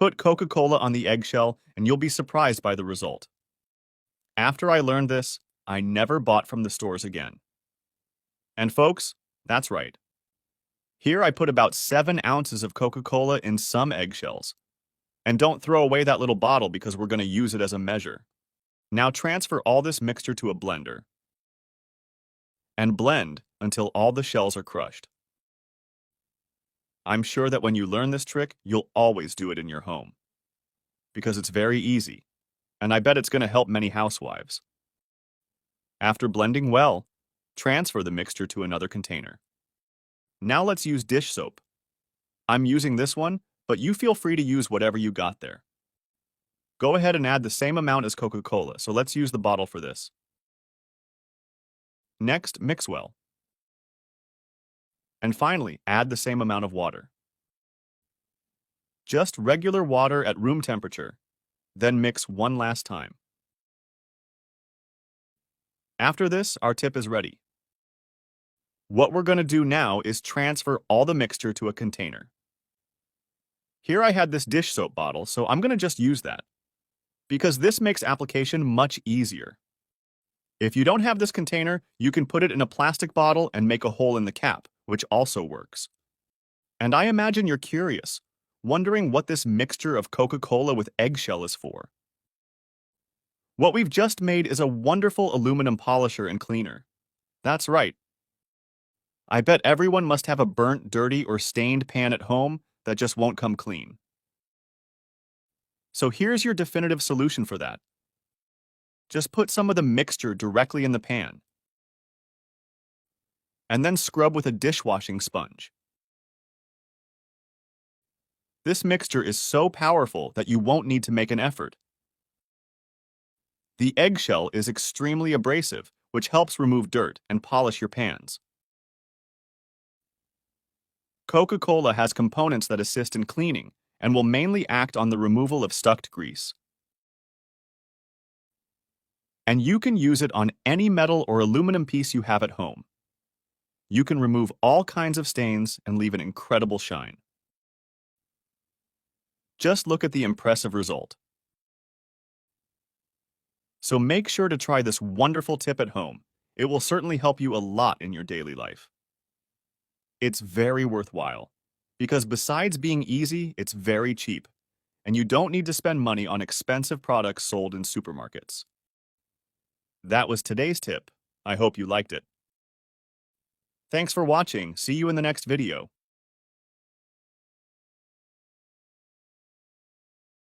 Put Coca-Cola on the eggshell and you'll be surprised by the result. After I learned this, I never bought from the stores again. And folks, that's right. Here I put about 7 ounces of Coca-Cola in some eggshells. And don't throw away that little bottle because we're going to use it as a measure. Now transfer all this mixture to a blender. And blend until all the shells are crushed. I'm sure that when you learn this trick, you'll always do it in your home. Because it's very easy, and I bet it's going to help many housewives. After blending well, transfer the mixture to another container. Now let's use dish soap. I'm using this one, but you feel free to use whatever you got there. Go ahead and add the same amount as Coca-Cola, so let's use the bottle for this. Next, mix well. And finally, add the same amount of water. Just regular water at room temperature, then mix one last time. After this, our tip is ready. What we're going to do now is transfer all the mixture to a container. Here I had this dish soap bottle, so I'm going to just use that, because this makes application much easier. If you don't have this container, you can put it in a plastic bottle and make a hole in the cap, which also works. And I imagine you're curious, wondering what this mixture of Coca-Cola with eggshell is for. What we've just made is a wonderful aluminum polisher and cleaner. That's right. I bet everyone must have a burnt, dirty, or stained pan at home that just won't come clean. So here's your definitive solution for that. Just put some of the mixture directly in the pan, and then scrub with a dishwashing sponge. This mixture is so powerful that you won't need to make an effort. The eggshell is extremely abrasive, which helps remove dirt and polish your pans. Coca-Cola has components that assist in cleaning and will mainly act on the removal of stuck grease. And you can use it on any metal or aluminum piece you have at home. You can remove all kinds of stains and leave an incredible shine. Just look at the impressive result. So make sure to try this wonderful tip at home. It will certainly help you a lot in your daily life. It's very worthwhile, because besides being easy, it's very cheap, and you don't need to spend money on expensive products sold in supermarkets. That was today's tip. I hope you liked it. Thanks for watching. See you in the next video.